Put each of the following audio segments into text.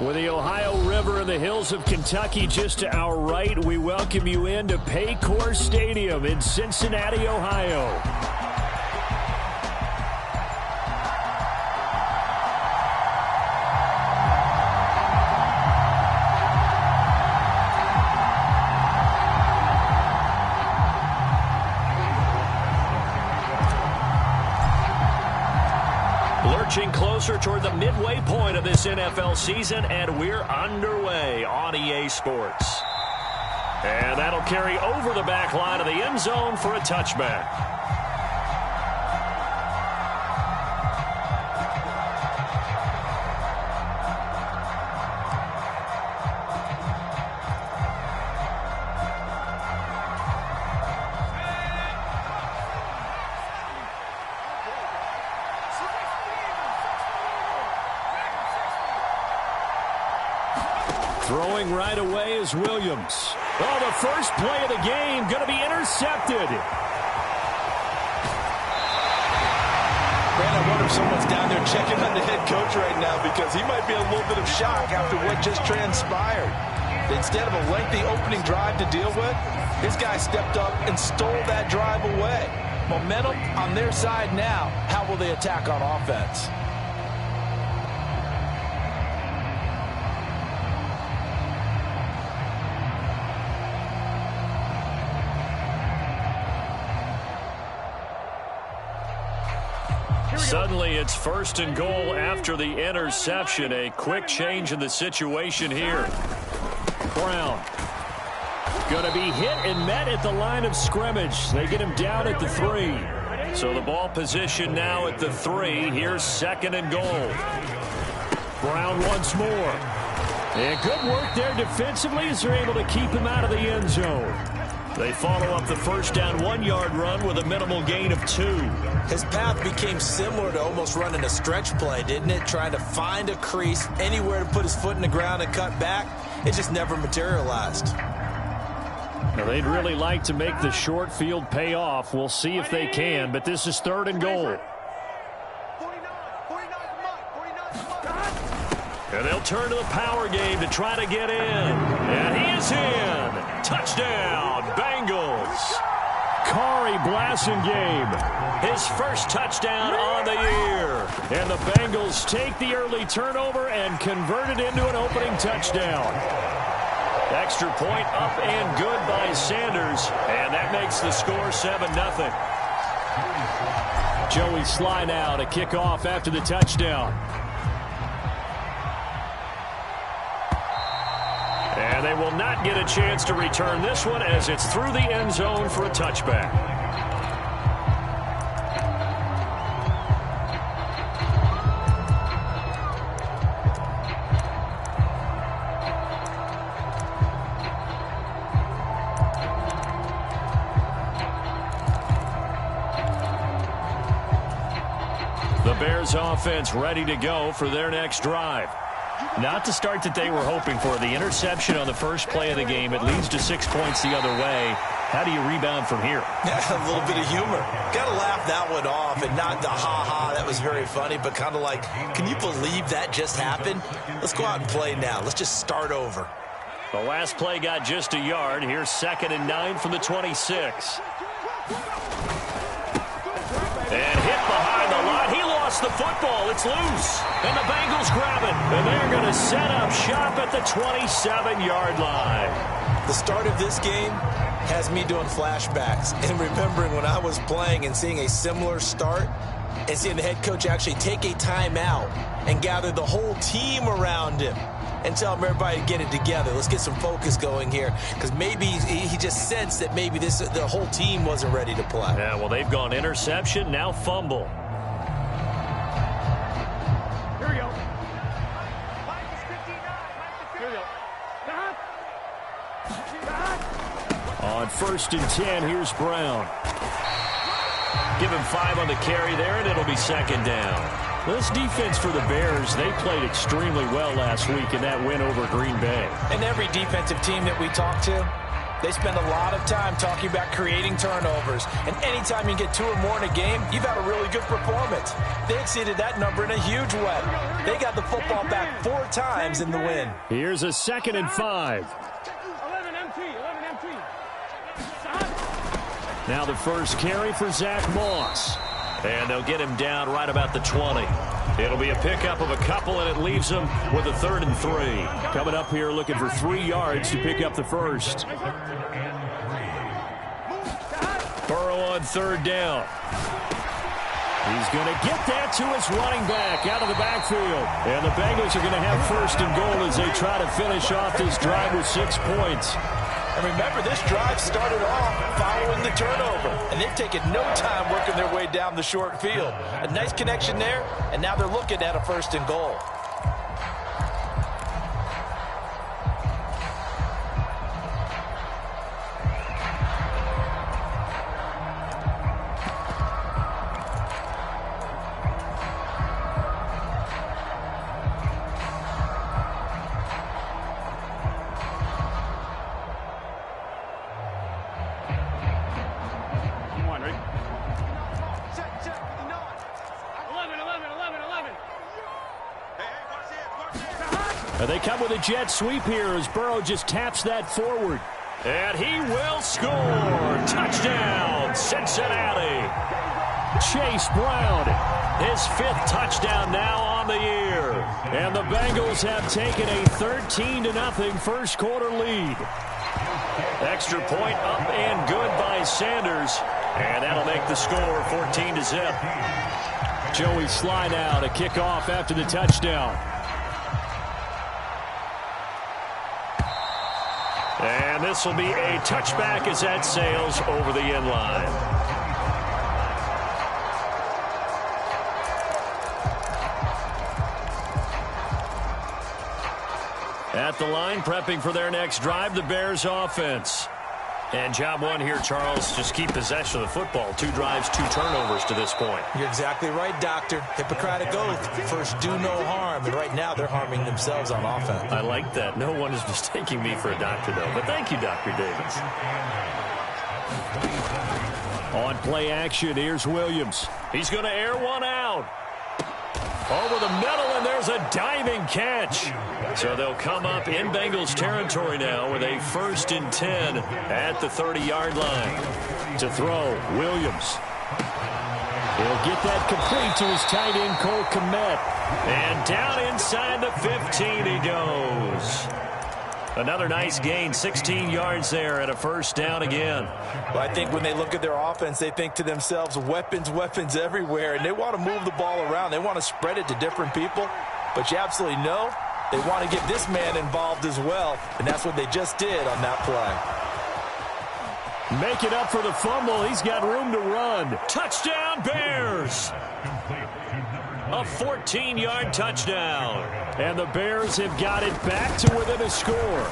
With the Ohio River and the hills of Kentucky just to our right, we welcome you into Paycor Stadium in Cincinnati, Ohio. Lurching closer toward the midway point of this NFL season, and we're underway on EA Sports. And that'll carry over the back line of the end zone for a touchback. Throwing right away is Williams. Oh, the first play of the game going to be intercepted. Man, I wonder if someone's down there checking on the head coach right now because he might be in a little bit of shock after what just transpired. Instead of a lengthy opening drive to deal with, his guy stepped up and stole that drive away. Momentum on their side now. How will they attack on offense? Suddenly, it's first and goal after the interception. A quick change in the situation here. Brown going to be hit and met at the line of scrimmage. They get him down at the 3. So the ball position now at the 3. Here's second and goal. Brown once more. And good work there defensively as they're able to keep him out of the end zone. They follow up the first down 1-yard run with a minimal gain of 2. His path became similar to almost running a stretch play, didn't it? Trying to find a crease, anywhere to put his foot in the ground and cut back. It just never materialized. Now, they'd really like to make the short field pay off. We'll see if they can, but this is third and goal. And they'll turn to the power game to try to get in. And he is in. Touchdown, Bengals. Kari Blasingame, his first touchdown on the year. And the Bengals take the early turnover and convert it into an opening touchdown. Extra point up and good by Sanders. And that makes the score 7-0. Joey Sly now to kick off after the touchdown. And they will not get a chance to return this one as it's through the end zone for a touchback. The Bears offense ready to go for their next drive. Not the start that they were hoping for. The interception on the first play of the game. It leads to 6 points the other way. How do you rebound from here? Yeah, a little bit of humor. Got to laugh that one off and not the ha-ha. That was very funny, but kind of like, can you believe that just happened? Let's go out and play now. Let's just start over. The last play got just a yard. Here's 2nd and 9 from the 26. And hit behind the line. He lost the football. It's loose. And the Bengals grab it. And they're going to set up shop at the 27-yard line. The start of this game has me doing flashbacks and remembering when I was playing and seeing a similar start and seeing the head coach actually take a timeout and gather the whole team around him and tell him everybody to get it together. Let's get some focus going here because maybe he just sensed that maybe the whole team wasn't ready to play. Yeah, well, they've gone interception, now fumble. Here we go. On 1st and 10, here's Brown. Give him 5 on the carry there, and it'll be 2nd down. This defense for the Bears, they played extremely well last week in that win over Green Bay. And every defensive team that we talk to, they spend a lot of time talking about creating turnovers. And anytime you get 2 or more in a game, you've had a really good performance. They exceeded that number in a huge way. They got the football back 4 times in the win. Here's a 2nd and 5. Now the first carry for Zach Moss. And they'll get him down right about the 20. It'll be a pickup of a couple, and it leaves them with a 3rd and 3. Coming up here looking for 3 yards to pick up the first. Burrow on 3rd down. He's going to get that to his running back out of the backfield. And the Bengals are going to have 1st and goal as they try to finish off this drive with 6 points. And remember, this drive started off following the turnover. And they've taken no time working their way down the short field. A nice connection there, and now they're looking at a 1st and goal. They come with a jet sweep here as Burrow just taps that forward. And he will score. Touchdown, Cincinnati. Chase Brown, his 5th touchdown now on the year. And the Bengals have taken a 13-0 first quarter lead. Extra point up and good by Sanders. And that'll make the score 14-0. Joey Sly now to kick off after the touchdown. And this will be a touchback as that sails over the end line. At the line, prepping for their next drive, the Bears offense. And job one here, Charles, just keep possession of the football. 2 drives, 2 turnovers to this point. You're exactly right, Doctor. Hippocratic oath. First, do no harm. And right now, they're harming themselves on offense. I like that. No one is mistaking me for a doctor, though. But thank you, Dr. Davis. On play action, here's Williams. He's going to air one out. Over the middle, and there's a diving catch. So they'll come up in Bengals territory now with a 1st and 10 at the 30-yard line. To throw, Williams. He'll get that complete to his tight end, Cole Kmet. And down inside the 15 he goes. Another nice gain, 16 yards there and a 1st down again. Well, I think when they look at their offense, they think to themselves, weapons, weapons everywhere. And they want to move the ball around. They want to spread it to different people. But you absolutely know they want to get this man involved as well. And that's what they just did on that play. Make it up for the fumble. He's got room to run. Touchdown, Bears! A 14-yard touchdown. And the Bears have got it back to within a score.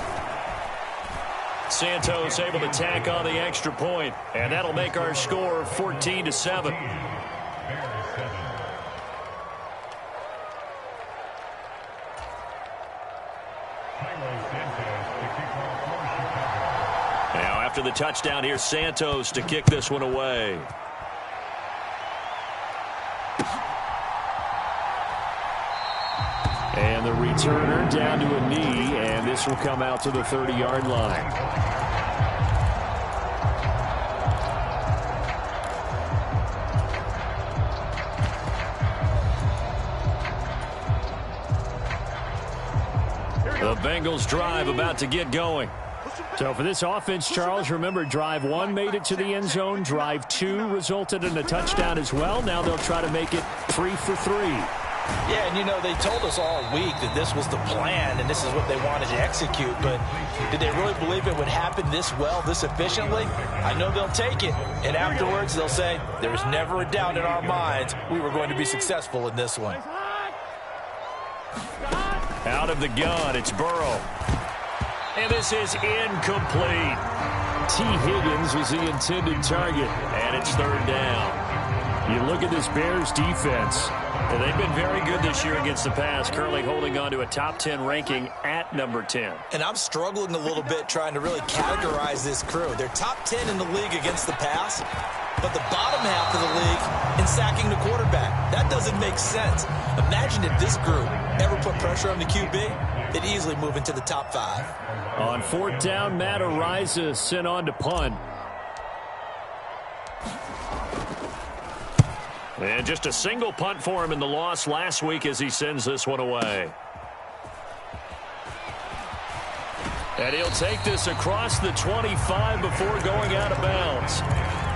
Santos able to tack on the extra point, and that'll make our score 14-7. Now after the touchdown, here's Santos to kick this one away. And the returner down to a knee, and this will come out to the 30-yard line. The Bengals drive about to get going. So for this offense, Charles, remember drive 1 made it to the end zone. Drive 2 resulted in a touchdown as well. Now they'll try to make it 3 for 3. Yeah, and you know, they told us all week that this was the plan and this is what they wanted to execute, but did they really believe it would happen this well, this efficiently? I know they'll take it, and afterwards they'll say, there was never a doubt in our minds we were going to be successful in this one. Out of the gun, it's Burrow. And this is incomplete. T. Higgins was the intended target, and it's 3rd down. You look at this Bears defense. Well, they've been very good this year against the pass, currently holding on to a top 10 ranking at number 10. And I'm struggling a little bit trying to really categorize this crew. They're top 10 in the league against the pass, but the bottom half of the league in sacking the quarterback. That doesn't make sense. Imagine if this group ever put pressure on the QB, they'd easily move into the top 5. On 4th down, Matt Ariza sent on to punt. And just a single punt for him in the loss last week as he sends this one away. And he'll take this across the 25 before going out of bounds.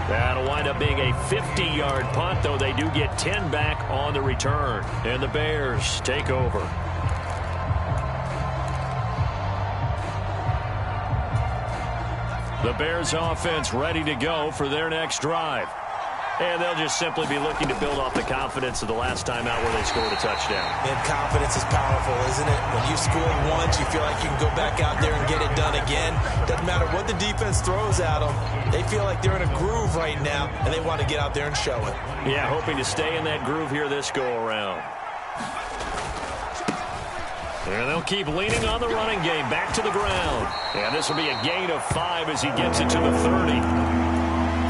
That'll wind up being a 50-yard punt, though they do get 10 back on the return. And the Bears take over. The Bears offense ready to go for their next drive. And they'll just simply be looking to build off the confidence of the last time out where they scored a touchdown. And confidence is powerful, isn't it? When you score once, you feel like you can go back out there and get it done again. Doesn't matter what the defense throws at them. They feel like they're in a groove right now, and they want to get out there and show it. Yeah, hoping to stay in that groove here this go-around. And they'll keep leaning on the running game back to the ground. And this will be a gain of 5 as he gets it to the 30.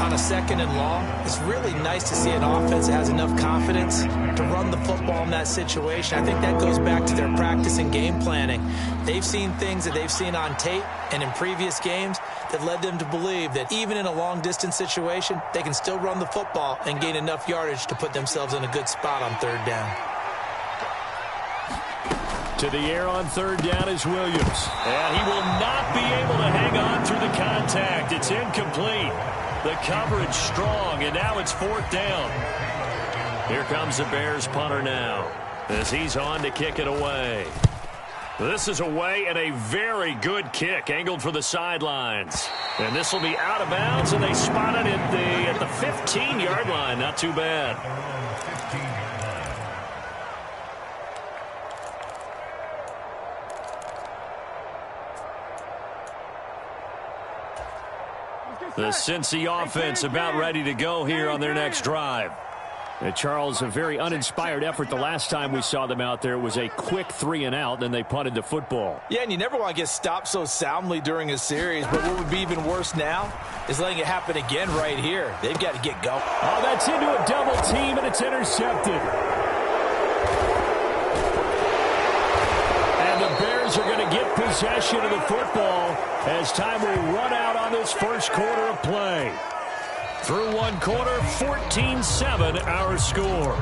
On a 2nd and long, it's really nice to see an offense that has enough confidence to run the football in that situation. I think that goes back to their practice and game planning. They've seen things that they've seen on tape and in previous games that led them to believe that even in a long-distance situation, they can still run the football and gain enough yardage to put themselves in a good spot on 3rd down. To the air on 3rd down is Williams. And he will not be able to hang on through the contact. It's incomplete. The coverage strong, and now it's 4th down. Here comes the Bears punter now as he's on to kick it away. This is away and a very good kick, angled for the sidelines. And this will be out of bounds, and they spot it at the 15-yard line. Not too bad. The Cincy offense about ready to go here on their next drive. And Charles, a very uninspired effort the last time we saw them out there. It was a quick 3-and-out, then they punted the football. Yeah, and you never want to get stopped so soundly during a series, but what would be even worse now is letting it happen again right here. They've got to get going. Oh, that's into a double team, and it's intercepted. And the Bears are going to get possession of the football as time will run out on this first quarter of play. Through one quarter, 14-7 our score.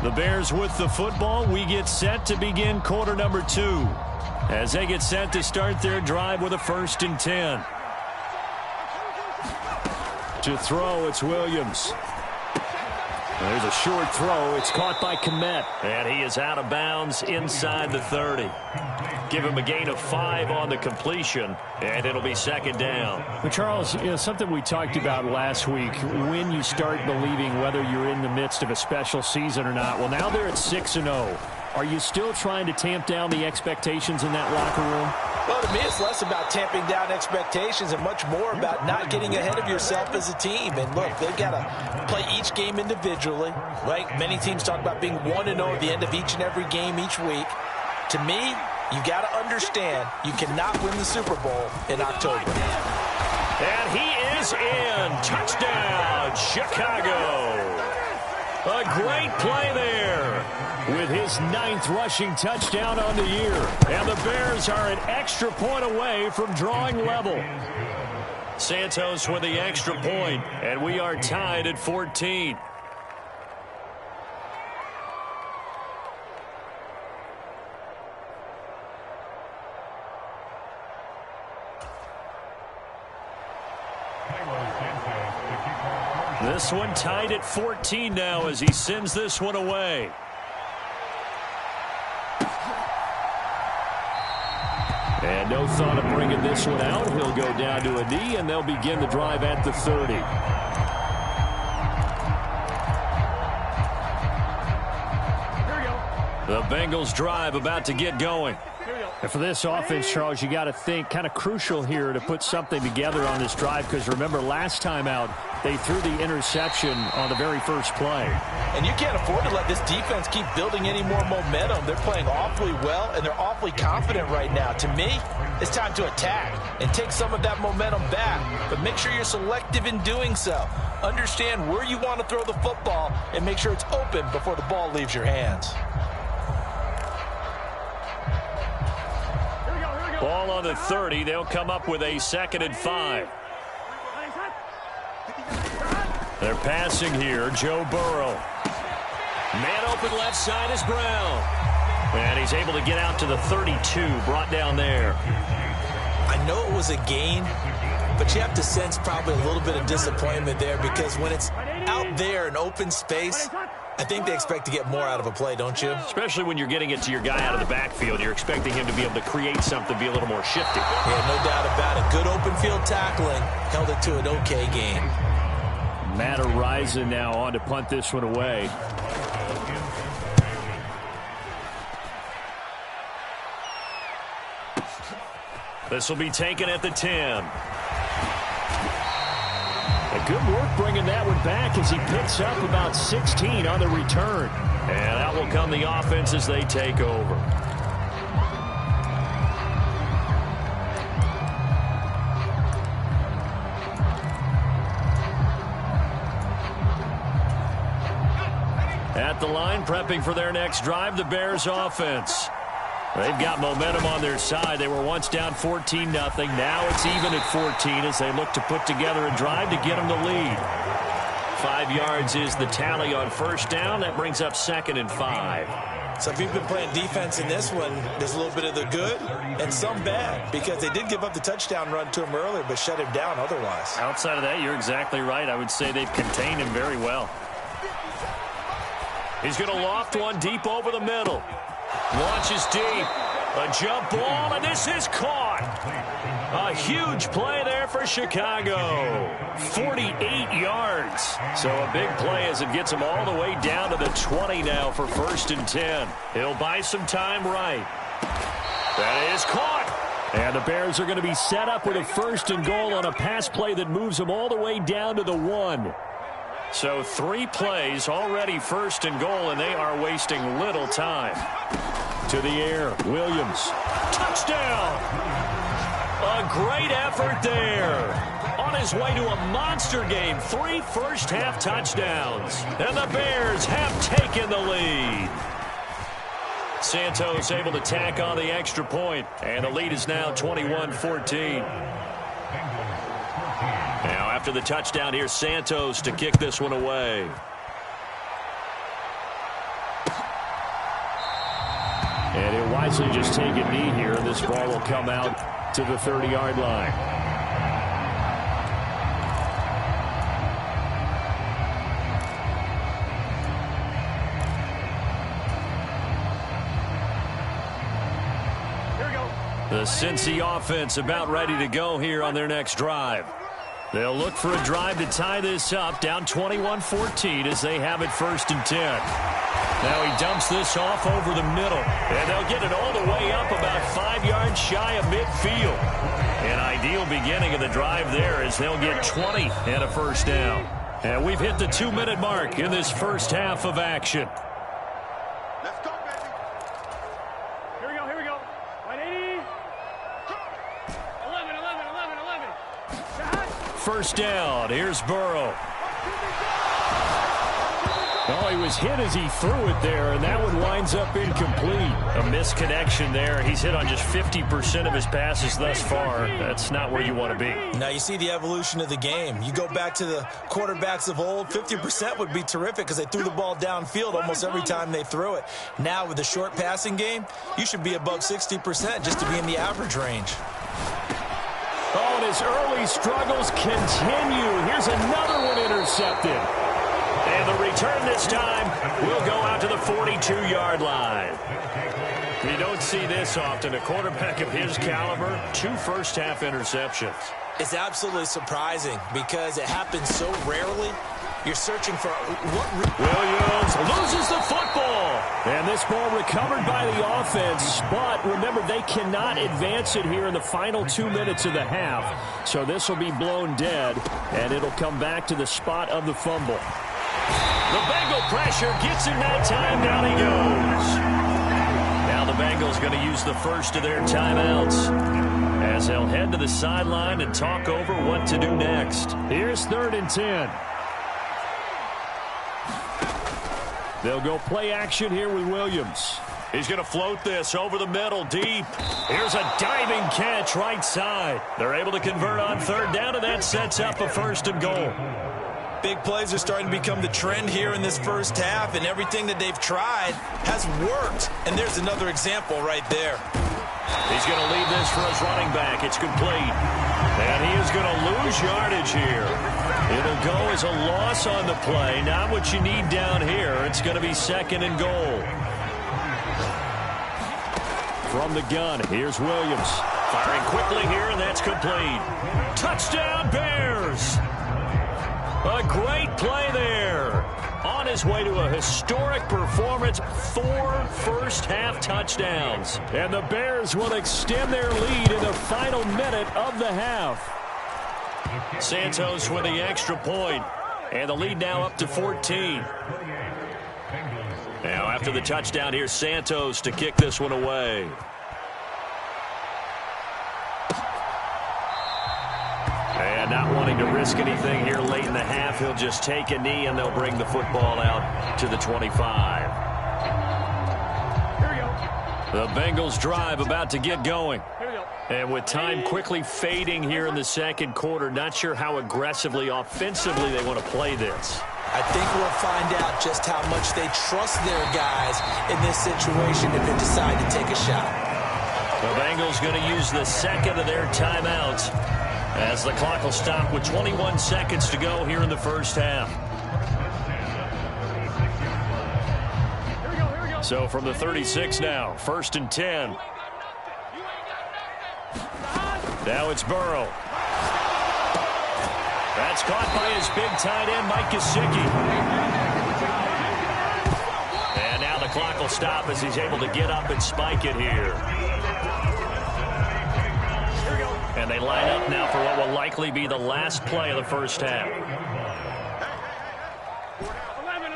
The Bears with the football. We get set to begin quarter number 2 as they get set to start their drive with a 1st and 10. To throw, it's Williams. There's a short throw. It's caught by Kmet. And he is out of bounds inside the 30. Give him a gain of 5 on the completion, and it'll be 2nd down. Well, Charles, something we talked about last week, when you start believing whether you're in the midst of a special season or not. Well, now they're at 6-0. Are you still trying to tamp down the expectations in that locker room? Well, to me, it's less about tamping down expectations and much more about not getting ahead of yourself as a team. And look, they've got to play each game individually, right? Many teams talk about being 1-0 at the end of each and every game each week. To me, you got to understand you cannot win the Super Bowl in October. And he is in. Touchdown, Chicago. A great play there with his 9th rushing touchdown on the year. And the Bears are an extra point away from drawing level. Santos with the extra point, and we are tied at 14. This one tied at 14 now as he sends this one away. And no thought of bringing this one out. He'll go down to a knee, and they'll begin the drive at the 30. The Bengals drive about to get going. And for this offense, Charles, you got to think kind of crucial here to put something together on this drive, because remember last time out, They threw the interception on the very first play. And you can't afford to let this defense keep building any more momentum. They're playing awfully well, and they're awfully confident right now. To me, it's time to attack and take some of that momentum back. But make sure you're selective in doing so. Understand where you want to throw the football and make sure it's open before the ball leaves your hands. Ball on the 30. They'll come up with a 2nd and 5. They're passing here. Joe Burrow. Man open left side is Brown. And he's able to get out to the 32, brought down there. I know it was a gain, but you have to sense probably a little bit of disappointment there because when it's out there in open space, I think they expect to get more out of a play, don't you? Especially when you're getting it to your guy out of the backfield. You're expecting him to be able to create something, be a little more shifty. Yeah, no doubt about it. Good open field tackling. Held it to an okay game. Matt Arisen now on to punt this one away. This will be taken at the 10. Good work bringing that one back as he picks up about 16 on the return. And that will come the offense as they take over. At the line, prepping for their next drive, the Bears offense. They've got momentum on their side. They were once down 14-0. Now it's even at 14 as they look to put together a drive to get them the lead. 5 yards is the tally on first down. That brings up 2nd and 5. So if you've been playing defense in this one, there's a little bit of the good and some bad because they did give up the touchdown run to him earlier but shut him down otherwise. Outside of that, you're exactly right. I would say they've contained him very well. He's going to loft one deep over the middle. Launches deep. A jump ball, and this is caught. A huge play there for Chicago. 48 yards. So a big play as it gets him all the way down to the 20 now for 1st and 10. He'll buy some time right. That is caught. And the Bears are going to be set up with a 1st and goal on a pass play that moves them all the way down to the 1. So 3 plays, already 1st and goal, and they are wasting little time. To the air, Williams. Touchdown! A great effort there. On his way to a monster game, 3 first-half touchdowns. And the Bears have taken the lead. Santos able to tack on the extra point, and the lead is now 21-14. Now after the touchdown, here's Santos to kick this one away. And he'll wisely just take a knee here, and this ball will come out to the 30-yard line. Here we go. The Cincy offense about ready to go here on their next drive. They'll look for a drive to tie this up, down 21-14 as they have it 1st and 10. Now he dumps this off over the middle, and they'll get it all the way up about 5 yards shy of midfield. An ideal beginning of the drive there as they'll get 20 and a 1st down. And we've hit the 2-minute mark in this first half of action. Let's go, baby. Here we go, here we go. 180. 11. 1st down. Here's Burrow. Oh, he was hit as he threw it there, and that one winds up incomplete. A misconnection there. He's hit on just 50% of his passes thus far. That's not where you want to be. Now you see the evolution of the game. You go back to the quarterbacks of old, 50% would be terrific because they threw the ball downfield almost every time they threw it. Now with the short passing game, you should be above 60% just to be in the average range. Oh, and his early struggles continue. Here's another one intercepted. And the return this time will go out to the 42-yard line. You don't see this often. A quarterback of his caliber, 2 first-half interceptions. It's absolutely surprising because it happens so rarely. You're searching for what... Williams loses the football. And this ball recovered by the offense, but remember, they cannot advance it here in the final 2 minutes of the half. So this will be blown dead, and it'll come back to the spot of the fumble. The Bengal pressure gets him that time. Down he goes. Now the Bengals going to use the first of their timeouts as they'll head to the sideline and talk over what to do next. Here's 3rd and 10. They'll go play action here with Williams. He's going to float this over the middle deep. Here's a diving catch right side. They're able to convert on 3rd down, and that sets up a 1st and goal. Big plays are starting to become the trend here in this first half, and everything that they've tried has worked. And there's another example right there. He's going to leave this for his running back. It's complete. And he is going to lose yardage here. It'll go as a loss on the play. Not what you need down here. It's going to be 2nd and goal. From the gun, here's Williams. Firing quickly here, and that's complete. Touchdown, Bears! A great play there. On his way to a historic performance, 4 first-half touchdowns. And the Bears will extend their lead in the final minute of the half. Santos with the extra point, and the lead now up to 14. Now after the touchdown, here's Santos to kick this one away. And not wanting to risk anything here late in the half, he'll just take a knee, and they'll bring the football out to the 25. Here we go. The Bengals drive about to get going. Here we go. And with time quickly fading here in the 2nd quarter, not sure how aggressively, offensively they want to play this. I think we'll find out just how much they trust their guys in this situation if they decide to take a shot. The Bengals going to use the 2nd of their timeouts as the clock will stop with 21 seconds to go here in the first half. Here we go. So from the 36 now, 1st and 10. Now it's Burrow. That's caught by his big tight end, Mike Gesicki. And now the clock will stop as he's able to get up and spike it here. And they line up now for what will likely be the last play of the first half. 11.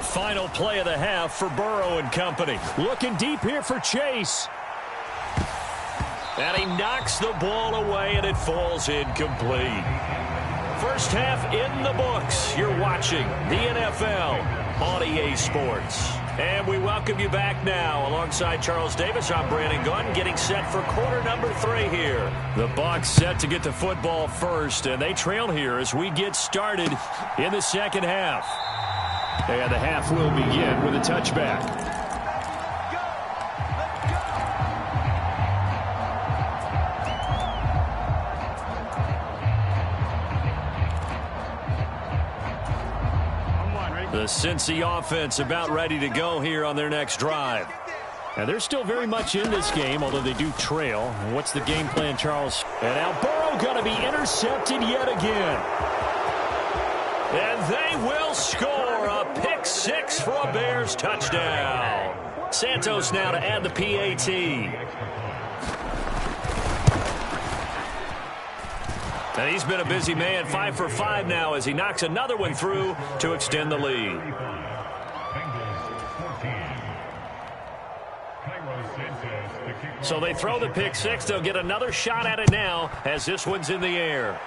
Final play of the half for Burrow and company. Looking deep here for Chase. And he knocks the ball away, and it falls incomplete. First half in the books. You're watching the NFL on EA Sports. And we welcome you back now. Alongside Charles Davis, I'm Brandon Gunn, getting set for quarter number 3 here. The Bucs set to get the football first, and they trail here as we get started in the 2nd half. And the half will begin with a touchback. The Cincy offense about ready to go here on their next drive. And they're still very much in this game, although they do trail. And what's the game plan, Charles? And now Burrow going to be intercepted yet again. And they will score a pick 6 for a Bears touchdown. Santos now to add the PAT. And he's been a busy man, 5 for 5 now as he knocks another one through to extend the lead. So they throw the pick 6. They'll get another shot at it now as this one's in the air.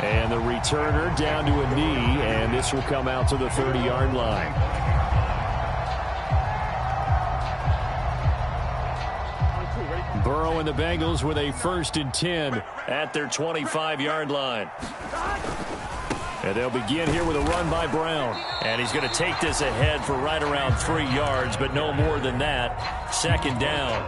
And the returner down to a knee, and this will come out to the 30-yard line. Burrow and the Bengals with a 1st and 10 at their 25-yard line. And they'll begin here with a run by Brown. And he's going to take this ahead for right around 3 yards, but no more than that. 2nd down.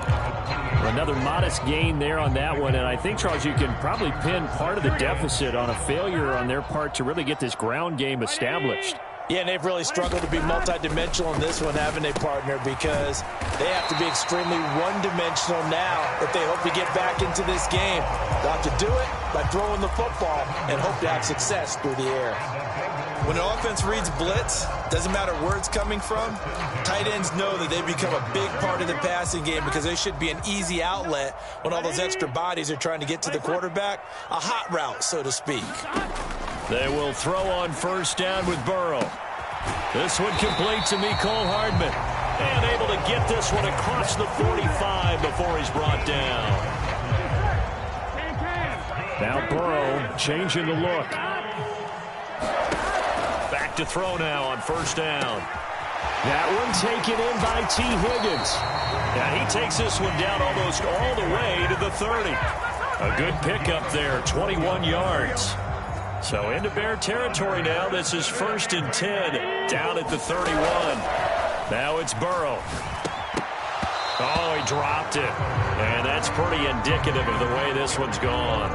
Another modest gain there on that one. And I think, Charles, you can probably pin part of the deficit on a failure on their part to really get this ground game established. Yeah, and they've really struggled to be multidimensional in this one, haven't they, partner? Because they have to be extremely one-dimensional now if they hope to get back into this game. They'll have to do it by throwing the football and hope to have success through the air. When an offense reads blitz, doesn't matter where it's coming from, tight ends know that they become a big part of the passing game because they should be an easy outlet when all those extra bodies are trying to get to the quarterback. A hot route, so to speak. They will throw on first down with Burrow. This one complete to Mecole Hardman. And able to get this one across the 45 before he's brought down. Now Burrow changing the look. Back to throw now on first down. That one taken in by T. Higgins. Now he takes this one down almost all the way to the 30. A good pickup there, 21 yards. So into Bear territory now. This is 1st and 10 down at the 31. Now it's Burrow. Oh, he dropped it. And that's pretty indicative of the way this one's gone.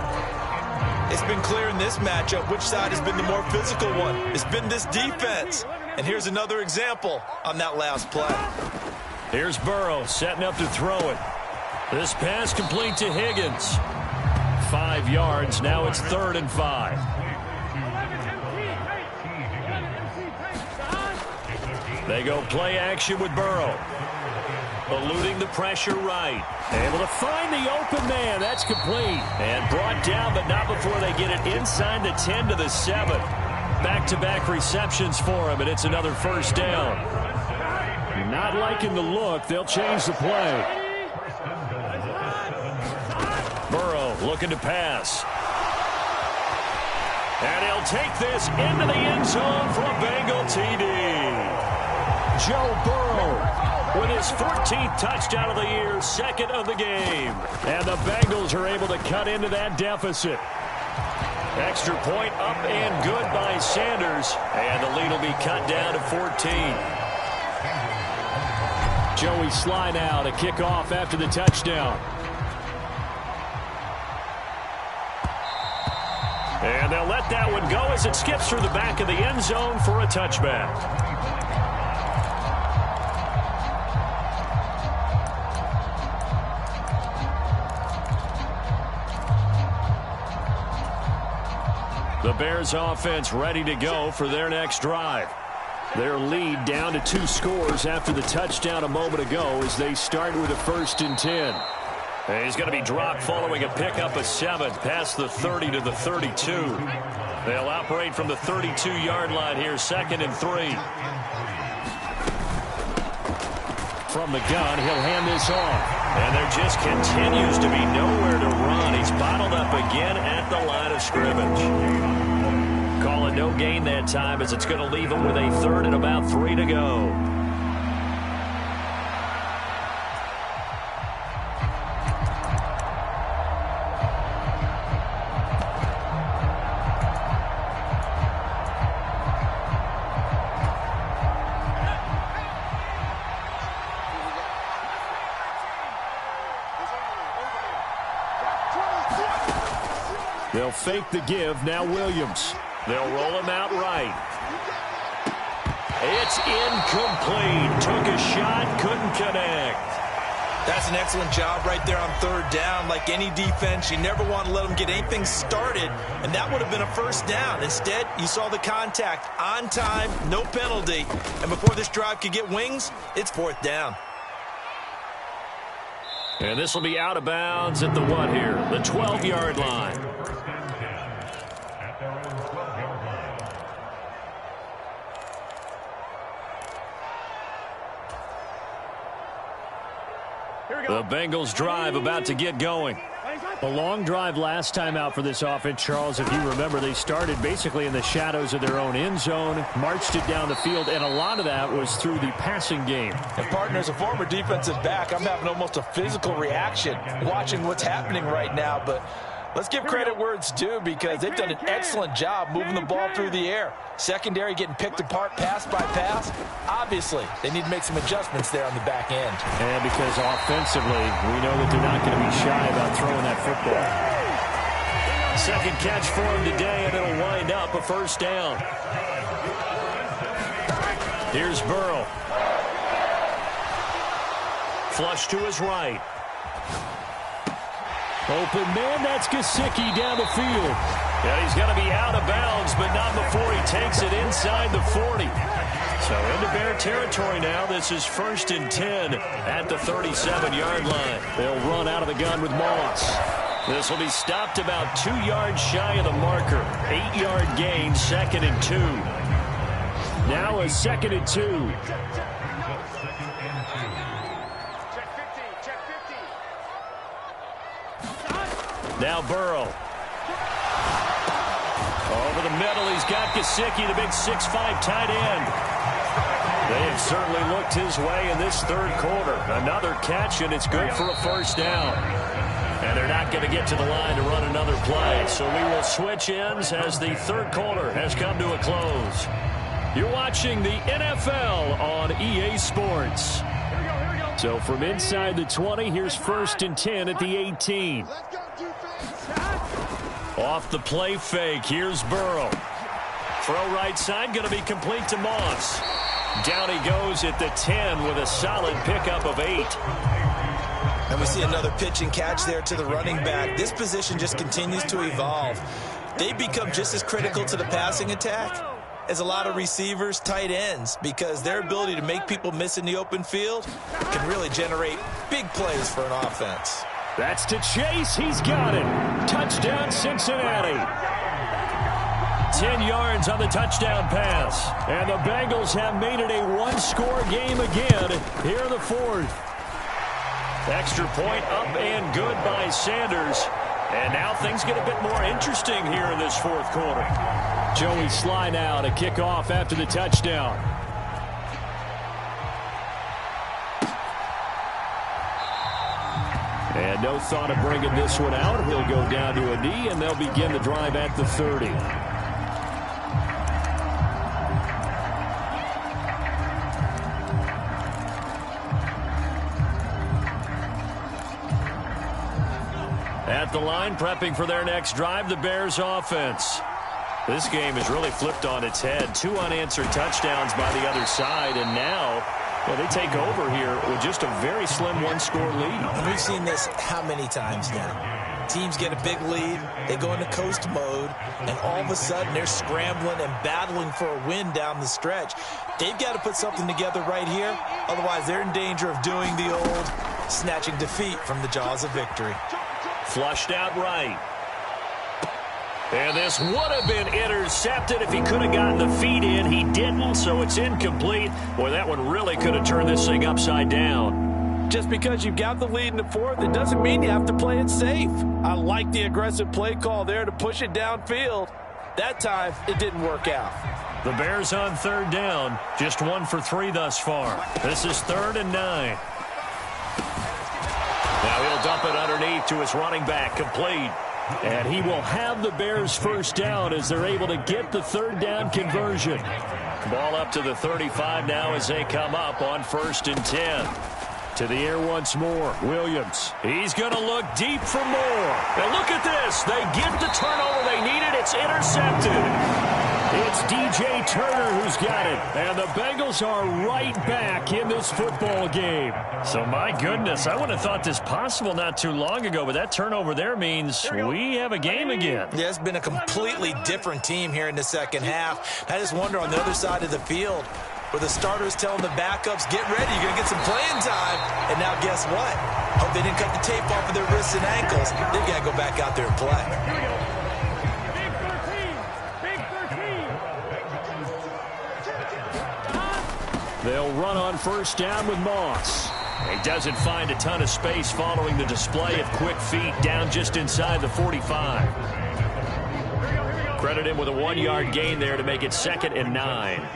It's been clear in this matchup which side has been the more physical one. It's been this defense. And here's another example on that last play. Here's Burrow setting up to throw it. This pass complete to Higgins. 5 yards. Now it's 3rd and 5. They go play action with Burrow. Eluding the pressure right. Able to find the open man. That's complete. And brought down, but not before they get it inside the 10 to the 7. Back-to-back receptions for him, and it's another first down. Not liking the look. They'll change the play. Burrow looking to pass. And he'll take this into the end zone for a Bengal TD. Joe Burrow with his 14th touchdown of the year, 2nd of the game. And the Bengals are able to cut into that deficit. Extra point up and good by Sanders. And the lead will be cut down to 14. Joey Sly now to kick off after the touchdown. And they'll let that one go as it skips through the back of the end zone for a touchback. The Bears offense ready to go for their next drive. Their lead down to 2 scores after the touchdown a moment ago as they start with a 1st and 10. And he's going to be dropped following a pickup of 7 past the 30 to the 32. They'll operate from the 32-yard line here, 2nd and 3. From the gun, he'll hand this off. And there just continues to be nowhere to run. He's bottled up again at the line of scrimmage. Call it no gain that time as it's going to leave him with a 3rd and about 3 to go. They'll fake the give. Now Williams. They'll roll him out right. It's incomplete. Took a shot, couldn't connect. That's an excellent job right there on 3rd down. Like any defense, you never want to let them get anything started, and that would have been a first down. Instead, you saw the contact on time, no penalty, and before this drive could get wings, it's 4th down. And this will be out of bounds at the what here? The 12-yard line. The Bengals drive about to get going. A long drive last time out for this offense, Charles. If you remember, they started basically in the shadows of their own end zone, marched it down the field, and a lot of that was through the passing game. And partner, as a former defensive back, I'm having almost a physical reaction watching what's happening right now. But let's give credit where it's due because they've done an excellent job moving the ball through the air. Secondary getting picked apart pass by pass. Obviously, they need to make some adjustments there on the back end. And because offensively, we know that they're not going to be shy about throwing that football. 2nd catch for him today, and it'll wind up a first down. Here's Burrow. Flush to his right. Open man, that's Gesicki down the field. Yeah, he's going to be out of bounds, but not before he takes it inside the 40. So into Bear territory now. This is 1st and 10 at the 37-yard line. They'll run out of the gun with Moss. This will be stopped about 2 yards shy of the marker. 8-yard gain, 2nd and 2. Now a 2nd and 2. Now Burrow. Over the middle, he's got Gesicki, the big 6'5" tight end. They have certainly looked his way in this 3rd quarter. Another catch, and it's good for a 1st down. And they're not going to get to the line to run another play. So we will switch ends as the 3rd quarter has come to a close. You're watching the NFL on EA Sports. So from inside the 20, here's 1st and 10 at the 18. Off the play fake, here's Burrow. Throw right side, going to be complete to Moss. Down he goes at the 10 with a solid pickup of 8. And we see another pitch and catch there to the running back. This position just continues to evolve. They become just as critical to the passing attack as a lot of receivers, tight ends, because their ability to make people miss in the open field can really generate big plays for an offense. That's to Chase. He's got it. Touchdown, Cincinnati. 10 yards on the touchdown pass. And the Bengals have made it a one-score game again here in the 4th. Extra point up and good by Sanders. And now things get a bit more interesting here in this 4th quarter. Joey Sly now to kick off after the touchdown. And no thought of bringing this one out. He'll go down to a knee, and they'll begin the drive at the 30. At the line, prepping for their next drive, the Bears offense. This game has really flipped on its head. 2 unanswered touchdowns by the other side, and now they take over here with just a very slim one-score lead. We've seen this how many times now? Teams get a big lead, they go into coast mode, and all of a sudden they're scrambling and battling for a win down the stretch. They've got to put something together right here, otherwise they're in danger of doing the old snatching defeat from the jaws of victory. Flushed out right. And this would have been intercepted if he could have gotten the feet in. He didn't, so it's incomplete. Boy, that one really could have turned this thing upside down. Just because you've got the lead in the 4th, it doesn't mean you have to play it safe. I like the aggressive play call there to push it downfield. That time, it didn't work out. The Bears on 3rd down. Just 1 for 3 thus far. This is 3rd and 9. Now he'll dump it underneath to his running back, complete. And he will have the Bears 1st down as they're able to get the 3rd down conversion. Ball up to the 35 now as they come up on 1st and 10. To the air once more. Williams. He's going to look deep for more. And look at this. They get the turnover they needed. It's intercepted. It's DJ Turner who's got it. And the Bengals are right back in this football game. So, my goodness, I wouldn't have thought this possible not too long ago, but that turnover there means we have a game again. Yeah, it's been a completely different team here in the 2nd half. I just wonder on the other side of the field, where the starters telling the backups, get ready, you're going to get some playing time. And now guess what? Hope they didn't cut the tape off of their wrists and ankles. They've got to go back out there and play. They'll run on 1st down with Moss. He doesn't find a ton of space following the display of quick feet down just inside the 45. Credit him with a 1-yard gain there to make it 2nd and 9. 11.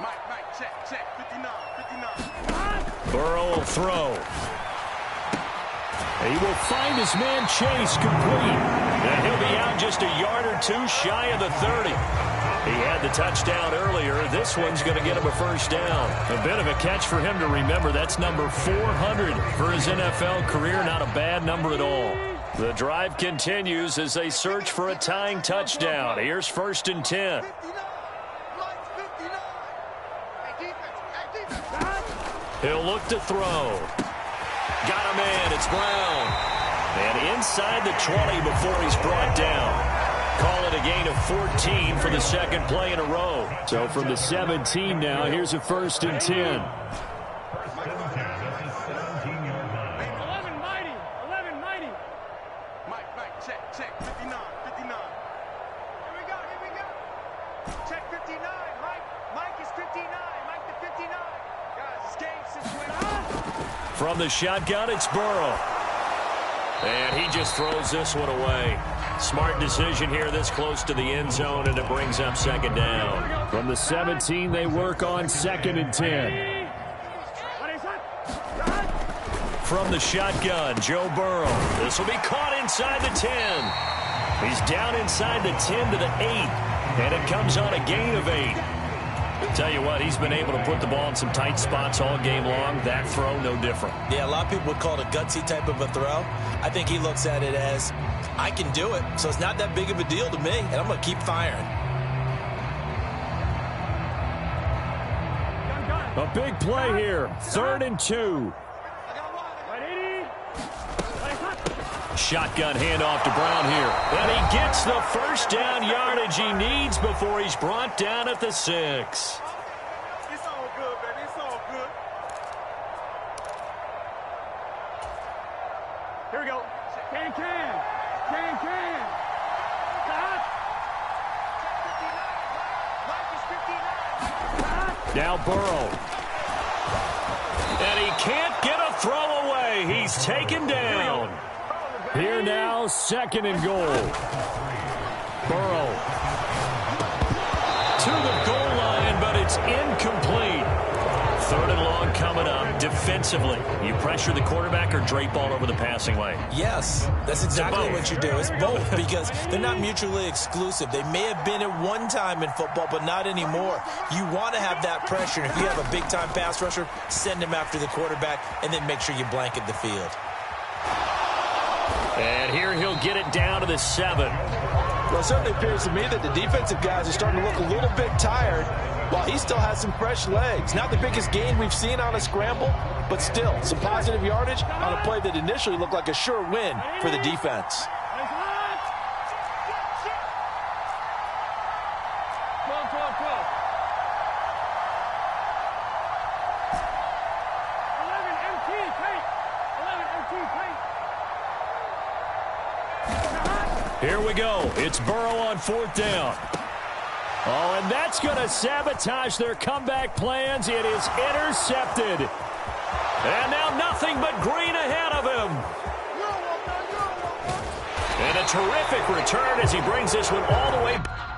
Mike, check. 59. Burrow will throw. He will find his man Chase, complete. And he'll be out just a yard or 2 shy of the 30. He had the touchdown earlier. This one's going to get him a 1st down. A bit of a catch for him to remember. That's number 400 for his NFL career. Not a bad number at all. The drive continues as they search for a tying touchdown. Here's 1st and 10. He'll look to throw. Got a man. It's Brown. And inside the 20 before he's brought down. Call it a gain of 14 for the second play in a row. So from the 17 now, here's a 1st and 10. From the shotgun, it's Burrow. And he just throws this one away. Smart decision here this close to the end zone, and it brings up 2nd down. From the 17, they work on 2nd and 10. From the shotgun, Joe Burrow. This will be caught inside the 10. He's down inside the 10 to the 8, and it comes on a gain of 8. Tell you what, he's been able to put the ball in some tight spots all game long. That throw, no different. Yeah, a lot of people would call it a gutsy type of a throw. I think he looks at it as, I can do it, so it's not that big of a deal to me, and I'm going to keep firing. A big play here. 3rd and 2. Shotgun handoff to Brown here. And he gets the 1st down yardage he needs before he's brought down at the 6. It's all good, baby. It's all good. Here we go. Can. Now Burrow. And he can't get a throw away. He's taken down. Here now, 2nd and goal. Burrow to the goal line, but it's incomplete. 3rd and long coming up. Defensively, you pressure the quarterback or drape all over the passing lane? Yes, that's exactly what you do. It's both, because they're not mutually exclusive. They may have been at one time in football, but not anymore. You want to have that pressure. If you have a big-time pass rusher, send him after the quarterback, and then make sure you blanket the field. And here he'll get it down to the 7. Well, it certainly appears to me that the defensive guys are starting to look a little bit tired while he still has some fresh legs. Not the biggest gain we've seen on a scramble, but still some positive yardage on a play that initially looked like a sure win for the defense. Here we go. It's Burrow on 4th down. Oh, and that's going to sabotage their comeback plans. It is intercepted. And now nothing but green ahead of him. And a terrific return as he brings this one all the way back.